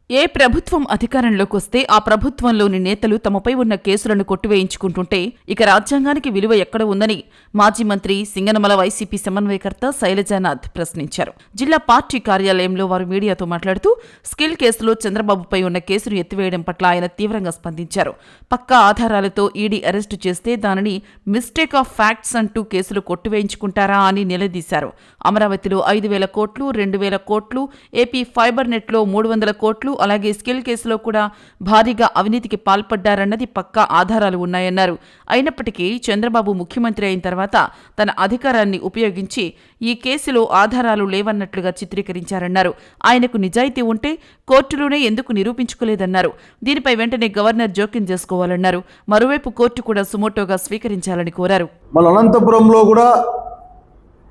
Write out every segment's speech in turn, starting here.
ఏ ప్రభుత్వం అధికారంలోకి వస్తే ఆ ప్రభుత్వంలోని నేతలు తమపై ఉన్న కేసులను కొట్టివేయించుకుంటుంటే ఇక రాజ్యాంగానికి విలువ ఎక్కడ ఉందని మాజీ మంత్రి సింగనమల వైసీపీ సమన్వయకర్త శైలజానాథ్ ప్రశ్నించారు. జిల్లా పార్టీ కార్యాలయంలో వారు మీడియాతో మాట్లాడుతూ స్కిల్ కేసులో చంద్రబాబుపై ఉన్న కేసును ఎత్తివేయడం పట్ల ఆయన తీవ్రంగా స్పందించారు. పక్కా ఆధారాలతో ఈడీ అరెస్టు చేస్తే దానిని మిస్టేక్ ఆఫ్ ఫ్యాక్ట్స్ అంటూ కేసులు కొట్టివేయించుకుంటారా అని నిలదీశారు. అమరావతిలో 5,000 కోట్లు, 2,000 కోట్లు, ఏపీ ఫైబర్ నెట్లో 300 కోట్లు, అలాగే స్కిల్ కేసులో కూడా భారీగా అవినీతికి పాల్పడ్డారన్నది పక్కా ఆధారాలు ఉన్నాయన్నారు. అయినప్పటికీ చంద్రబాబు ముఖ్యమంత్రి అయిన తర్వాత తన అధికారాన్ని ఉపయోగించి ఈ కేసులో ఆధారాలు లేవన్నట్లుగా చిత్రీకరించారన్నారు. ఆయనకు నిజాయితీ ఉంటే కోర్టులోనే ఎందుకు నిరూపించుకోలేదన్నారు. దీనిపై వెంటనే గవర్నర్ జోక్యం చేసుకోవాలన్నారు. మరోవైపు కోర్టు కూడా సుమోటోగా స్వీకరించాలని కోరారు. మన అనంతపురంలో కూడా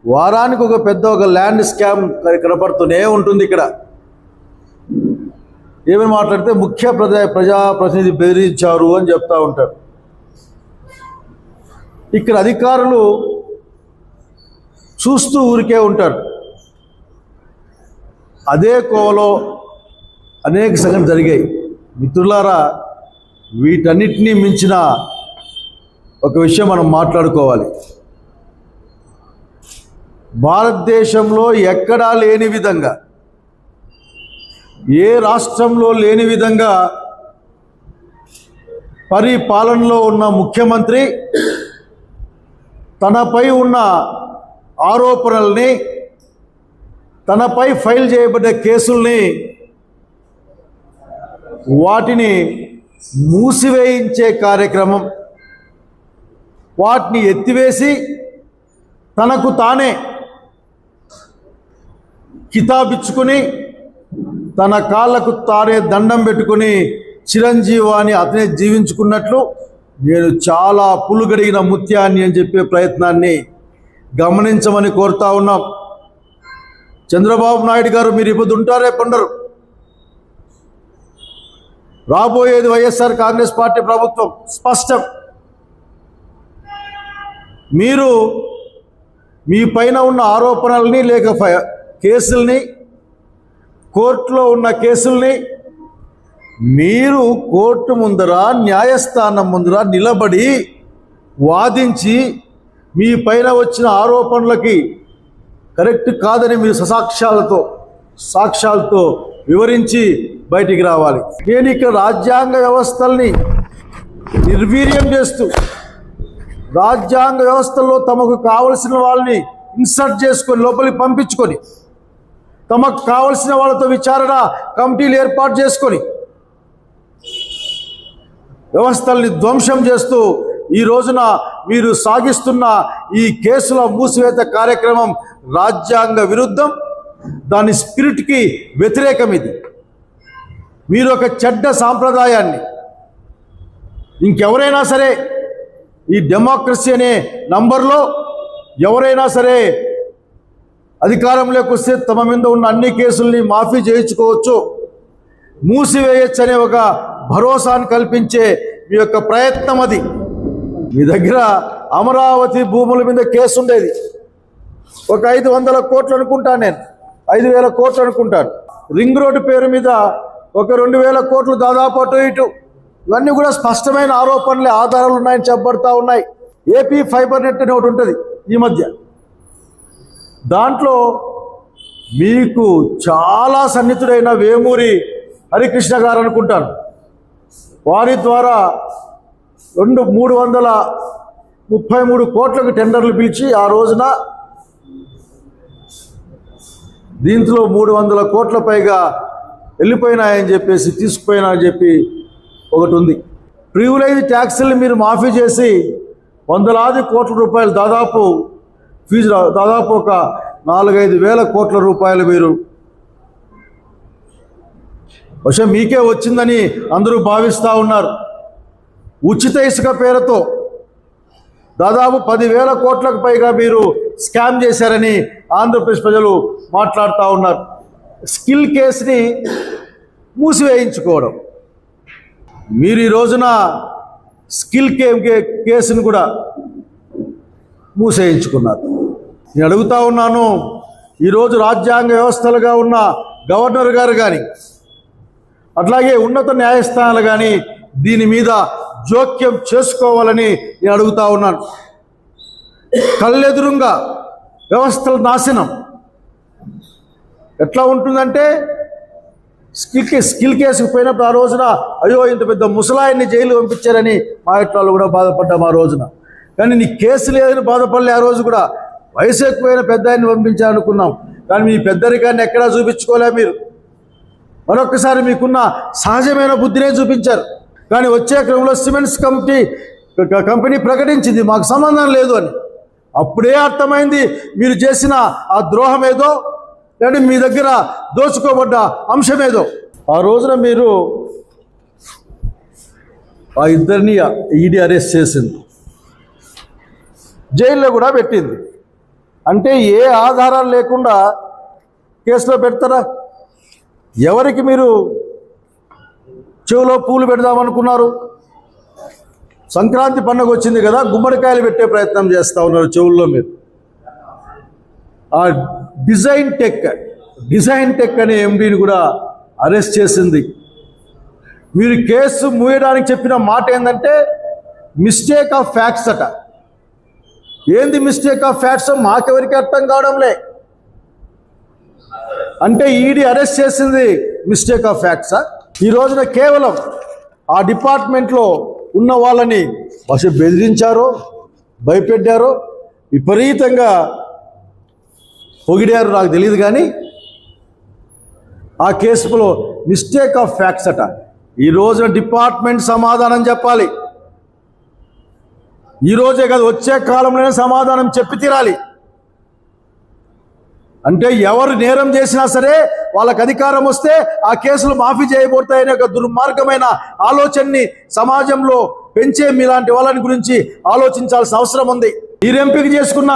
వారానికి ఒక ల్యాండ్ స్కామ్ కనపడుతూనే ఉంటుంది. ఇక్కడ ఏమని మాట్లాడితే ముఖ్య ప్రజాప్రతినిధి బెదిరించారు అని చెప్తా ఉంటారు. ఇక్కడ అధికారులు చూస్తూ ఊరికే ఉంటారు. అదే కోవలో అనేక సంఘటనలు జరిగాయి. మిత్రులారా, వీటన్నిటినీ మించిన ఒక విషయం మనం మాట్లాడుకోవాలి. భారతదేశంలో ఎక్కడా లేని విధంగా, ఏ రాష్ట్రంలో లేని విధంగా పరిపాలనలో ఉన్న ముఖ్యమంత్రి తనపై ఉన్న ఆరోపణల్ని, తనపై ఫైల్ చేయబడ్డ కేసుల్ని వాటిని మూసివేయించే కార్యక్రమం, వాటిని ఎత్తివేసి తనకు తానే కితాబిచ్చుకుని తన కాళ్ళకు తానే దండం పెట్టుకుని చిరంజీవాని అతనే జీవించుకున్నట్లు నేను చాలా పులుగడిగిన ముత్యాన్ని అని చెప్పే ప్రయత్నాన్ని గమనించమని కోరుతా ఉన్నాం. చంద్రబాబు నాయుడు గారు, మీరు ఇప్పుడు ఉంటారే పండరు. రాబోయేది వైఎస్ఆర్ కాంగ్రెస్ పార్టీ ప్రభుత్వం స్పష్టం. మీరు మీ పైన ఉన్న ఆరోపణల్ని లేక కేసుల్ని, కోర్టులో ఉన్న కేసుల్ని మీరు కోర్టు ముందర, న్యాయస్థానం ముందర నిలబడి వాదించి మీ పైన వచ్చిన ఆరోపణలకి కరెక్ట్ కాదని మీరు సాక్ష్యాలతో వివరించి బయటికి రావాలి. నేను ఇక్కడ రాజ్యాంగ వ్యవస్థల్ని నిర్వీర్యం చేస్తూ, రాజ్యాంగ వ్యవస్థలో తమకు కావలసిన వాళ్ళని ఇన్సర్ట్ చేసుకొని లోపలికి పంపించుకొని, తమకు కావలసిన వాళ్ళతో విచారణ కమిటీలు ఏర్పాటు చేసుకొని వ్యవస్థల్ని ధ్వంసం చేస్తూ ఈ రోజున మీరు సాగిస్తున్న ఈ కేసుల మూసివేత కార్యక్రమం రాజ్యాంగ విరుద్ధం, దాని స్పిరిట్కి వ్యతిరేకం. ఇది మీరు ఒక చెడ్డ సాంప్రదాయాన్ని, ఇంకెవరైనా సరే ఈ డెమోక్రసీ అనే నంబర్లో ఎవరైనా సరే అధికారంలోకి వస్తే తమ మీద ఉన్న అన్ని కేసుల్ని మాఫీ చేయించుకోవచ్చు, మూసివేయచ్చు అనే ఒక భరోసాను కల్పించే మీ యొక్క ప్రయత్నం అది. మీ దగ్గర అమరావతి భూముల మీద కేసు ఉండేది, ఒక 500 కోట్లు అనుకుంటాను, నేను 5,000 కోట్లు అనుకుంటాను. రింగ్ రోడ్డు పేరు మీద ఒక 2,000 కోట్లు దాదాపు అటు ఇటు. ఇవన్నీ కూడా స్పష్టమైన ఆరోపణలే, ఆధారాలు ఉన్నాయని చెప్పబడతా ఉన్నాయి. ఏపీ ఫైబర్ నెట్ అని ఒకటి ఉంటుంది ఈ మధ్య, దాంట్లో మీకు చాలా సన్నిహితుడైన వేమూరి హరికృష్ణ గారు అనుకుంటాను, వారి ద్వారా 333 కోట్లకు టెండర్లు పిలిచి ఆ రోజున దీంట్లో 300 కోట్ల పైగా వెళ్ళిపోయినాయని చెప్పేసి, తీసుకుపోయినాయని చెప్పి ఒకటి ఉంది. ప్రివిలేజ్ ట్యాక్సుల్ని మీరు మాఫీ చేసి వందలాది కోట్ల రూపాయలు, దాదాపు ఫీజు దాదాపు ఒక 4-5 వేల కోట్ల రూపాయలు మీరు బహుశా మీకే వచ్చిందని అందరూ భావిస్తూ ఉన్నారు. ఉచిత ఇసుక పేరుతో దాదాపు 10,000 కోట్లకు పైగా మీరు స్కామ్ చేశారని ఆంధ్రప్రదేశ్ ప్రజలు మాట్లాడుతూ ఉన్నారు. స్కిల్ కేసుని మూసివేయించుకోవడం, మీరు ఈ రోజున స్కిల్ కేసును కూడా మూసేయించుకున్నారు. నేను అడుగుతా ఉన్నాను, ఈరోజు రాజ్యాంగ వ్యవస్థలుగా ఉన్న గవర్నర్ గారు కానీ, అట్లాగే ఉన్నత న్యాయస్థానాలు కానీ దీని మీద జోక్యం చేసుకోవాలని నేను అడుగుతా ఉన్నాను. కళ్ళెదురుగా వ్యవస్థల నాశనం ఎట్లా ఉంటుందంటే, స్కిల్ కేసుకు పోయినప్పుడు ఆ రోజున అయ్యో ఇంత పెద్ద ముసలాయిని జైలు పంపించారని మా ఇంట్లో కూడా బాధపడ్డాం ఆ రోజున. కానీ నీ కేసు లేదని బాధపడలే. ఆ రోజు కూడా వయసు ఎక్కువైన పెద్ద ఆయన్ని పంపించాలనుకున్నాం, కానీ మీ పెద్దరికాన్ని ఎక్కడా చూపించుకోలే. మీరు మరొకసారి మీకున్న సహజమైన బుద్ధినే చూపించారు. కానీ వచ్చే క్రమంలో సిమెంట్స్ కంపెనీ ప్రకటించింది మాకు సంబంధం లేదు అని. అప్పుడే అర్థమైంది మీరు చేసిన ఆ ద్రోహం ఏదో, లేదంటే మీ దగ్గర దోచుకోబడ్డ అంశం ఏదో. ఆ రోజున మీరు ఆ ఇద్దరిని ఈడీ అరెస్ట్ చేసింది, జైల్లో కూడా పెట్టింది. అంటే ఏ ఆధారాలు లేకుండా కేసులో పెడతారా? ఎవరికి మీరు చెవులో పూలు పెడదామనుకున్నారు? సంక్రాంతి పండుగ వచ్చింది కదా, గుమ్మడికాయలు పెట్టే ప్రయత్నం చేస్తూ ఉన్నారు చెవుల్లో మీరు. ఆ డిజైన్ టెక్ అనే ఎండీని కూడా అరెస్ట్ చేసింది. మీరు కేసు మూయడానికి చెప్పిన మాట ఏంటంటే మిస్టేక్ ఆఫ్ ఫ్యాక్ట్స్ అట. ఏంది మిస్టేక్ ఆఫ్ ఫ్యాక్ట్స్ మాకెవరికి అర్థం కావడంలే. అంటే ఈడీ అరెస్ట్ చేసింది మిస్టేక్ ఆఫ్ ఫ్యాక్ట్సా? ఈ రోజున కేవలం ఆ డిపార్ట్మెంట్లో ఉన్న వాళ్ళని బెదిరించారో, భయపెట్టారో, విపరీతంగా పొగిడారు నాకు తెలియదు. కానీ ఆ కేసులో మిస్టేక్ ఆఫ్ ఫ్యాక్ట్స్ అట. ఈ రోజున డిపార్ట్మెంట్ సమాధానం చెప్పాలి. ఈరోజే కాదు, వచ్చే కాలంలోనే సమాధానం చెప్పి తీరాలి. అంటే ఎవరు నేరం చేసినా సరే వాళ్ళకి అధికారం వస్తే ఆ కేసులు మాఫీ చేయబడతాయనే ఒక దుర్మార్గమైన ఆలోచనని సమాజంలో పెంచే మీలాంటి వాళ్ళని గురించి ఆలోచించాల్సిన అవసరం ఉంది. మీరు ఎంపిక చేసుకున్న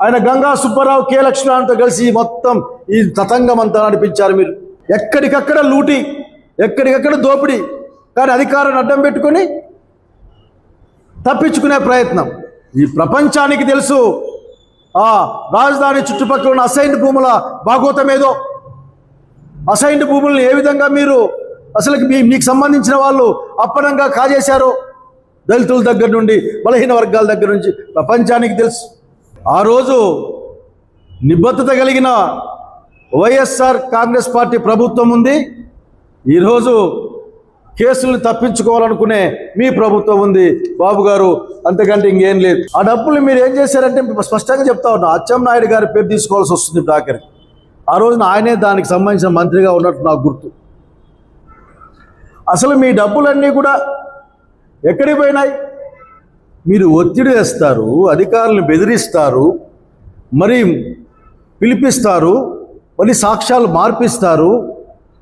ఆయన గంగా సుబ్బారావు, కె లక్ష్మణతో కలిసి మొత్తం ఈ తతంగం అంతా నడిపించారు. మీరు ఎక్కడికక్కడ లూటి, ఎక్కడికక్కడ దోపిడీ, కానీ అధికారాన్ని అడ్డం పెట్టుకొని తప్పించుకునే ప్రయత్నం. ఈ ప్రపంచానికి తెలుసు ఆ రాజధాని చుట్టుపక్కల ఉన్న అసైన్డ్ భూముల భాగోతం ఏదో. అసైన్డ్ భూములను ఏ విధంగా మీరు అసలు మీకు సంబంధించిన వాళ్ళు అప్పనంగా కాజేశారో, దళితుల దగ్గర నుండి బలహీన వర్గాల దగ్గర నుంచి ప్రపంచానికి తెలుసు. ఆ రోజు నిబద్ధత కలిగిన వైఎస్ఆర్ కాంగ్రెస్ పార్టీ ప్రభుత్వం ఉంది. ఈరోజు కేసులను తప్పించుకోవాలనుకునే మీ ప్రభుత్వం ఉంది బాబు గారు, అంతకంటే ఇంకేం లేదు. ఆ డబ్బులు మీరు ఏం చేశారంటే స్పష్టంగా చెప్తా ఉన్నా, అచ్చెన్నాయుడు గారి పేరు తీసుకోవాల్సి వస్తుంది ఆఖరికి. ఆ రోజున ఆయనే దానికి సంబంధించిన మంత్రిగా ఉన్నట్టు నాకు గుర్తు. అసలు మీ డబ్బులన్నీ కూడా ఎక్కడికి పోయినాయి? మీరు ఒత్తిడి వేస్తారు, అధికారులను బెదిరిస్తారు, మరి పిలిపిస్తారు, మళ్ళీ సాక్ష్యాలు మార్పిస్తారు.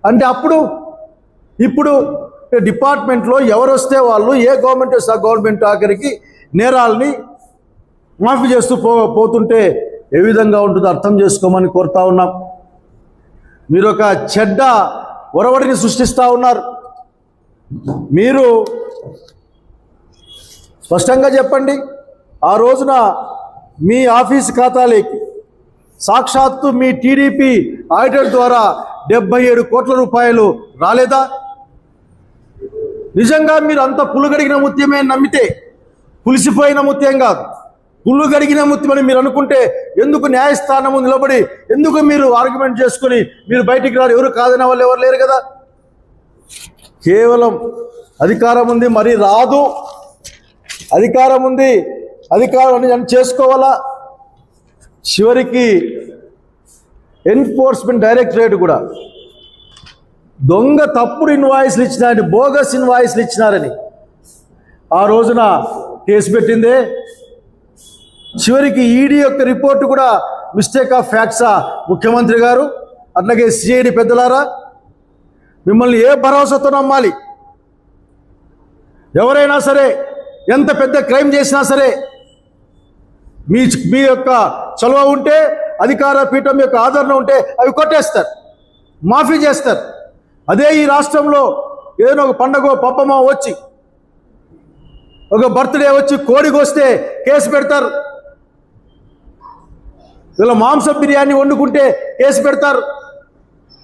అంటే ఇప్పుడు డిపార్ట్మెంట్లో ఎవరు వస్తే వాళ్ళు, ఏ గవర్నమెంట్ వస్తే ఆ గవర్నమెంట్ ఆఖరికి నేరాలని మాఫీ చేస్తూ పోతుంటే ఏ విధంగా ఉంటుందో అర్థం చేసుకోమని కోరుతా ఉన్నాం. మీరు ఒక చెడ్డ ఒరవడిని సృష్టిస్తూ ఉన్నారు. మీరు స్పష్టంగా చెప్పండి, ఆ రోజున మీ ఆఫీస్ ఖాతాలోకి సాక్షాత్తు మీ టీడీపీ ఆడిటర్ ద్వారా 77 కోట్ల రూపాయలు రాలేదా? నిజంగా మీరు అంత పులుగడిగిన ముత్యమే నమ్మితే, పులిసిపోయిన ముత్యం కాదు, పులుగడిగిన ముత్యమని మీరు అనుకుంటే ఎందుకు న్యాయస్థానము నిలబడి, ఎందుకు మీరు ఆర్గ్యుమెంట్ చేసుకుని మీరు బయటికి రారు? ఎవరు కాదనే వాళ్ళు ఎవరు లేరు కదా. కేవలం అధికారం ఉంది, మరి రాదు. అధికారం ఉంది, అధికారం అని చేసుకోవాలా. చివరికి ఎన్ఫోర్స్మెంట్ డైరెక్టరేట్ కూడా దొంగ తప్పుడు ఇన్వాయిస్లు ఇచ్చినారని, బోగస్ ఇన్వాయిస్లు ఇచ్చినారని ఆ రోజున కేసు పెట్టిందే. చివరికి ఈడీ యొక్క రిపోర్టు కూడా మిస్టేక్ ఆఫ్ ఫ్యాక్ట్సా ముఖ్యమంత్రి గారు, అట్లాగే సిఐడి పెద్దలారా? మిమ్మల్ని ఏ భరోసాతో నమ్మాలి? ఎవరైనా సరే ఎంత పెద్ద క్రైమ్ చేసినా సరే మీ యొక్క చొరవ ఉంటే, అధికార పీఠం యొక్క ఆదరణ ఉంటే అవి కొట్టేస్తారు, మాఫీ చేస్తారు. అదే ఈ రాష్ట్రంలో ఏదైనా ఒక పండగ పబ్బమో వచ్చి, ఒక బర్త్డే వచ్చి కోడికి వస్తే కేసు పెడతారు. ఇలా మాంసం బిర్యానీ వండుకుంటే కేసు పెడతారు.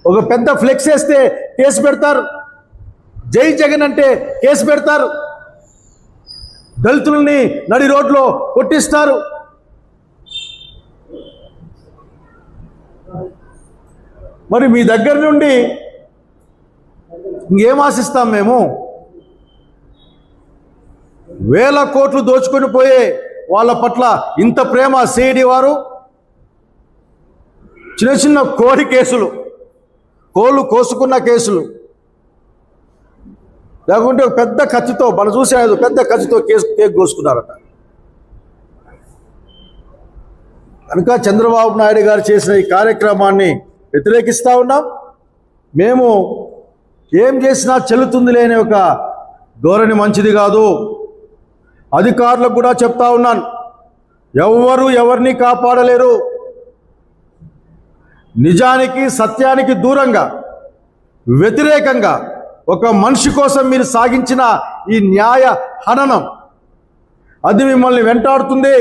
ఒక పెద్ద ఫ్లెక్స్ వేస్తే కేసు పెడతారు. జై జగన్ అంటే కేసు పెడతారు, దళితుల్ని నడి రోడ్లో కొట్టిస్తారు. మరి మీ దగ్గర నుండి ఇంకేం ఆశిస్తాం మేము? వేల కోట్లు దోచుకొని పోయే వాళ్ళ పట్ల ఇంత ప్రేమ సిఐడి వారు? చిన్న చిన్న కోడి కేసులు, కోళ్ళు కోసుకున్న కేసులు, లేకుంటే ఒక పెద్ద ఖర్చుతో మనం చూసేది పెద్ద ఖర్చుతో కేక్ కోసుకున్నారట. కనుక చంద్రబాబు నాయుడు గారు చేసిన ఈ కార్యక్రమాన్ని వ్యతిరేకిస్తూ ఉన్నాం. మేము ఏం చేసినా చెల్లుతుంది లేని ఒక ధోరణి మంచిది కాదు. అధికారులకు కూడా చెప్తా ఉన్నాను, ఎవ్వరు ఎవరిని కాపాడలేరు. నిజానికి సత్యానికి దూరంగా వ్యతిరేకంగా ఒక మనిషి కోసం మీరు సాగించిన ఈ న్యాయ హననం అది మిమ్మల్ని వెంటాడుతుంది.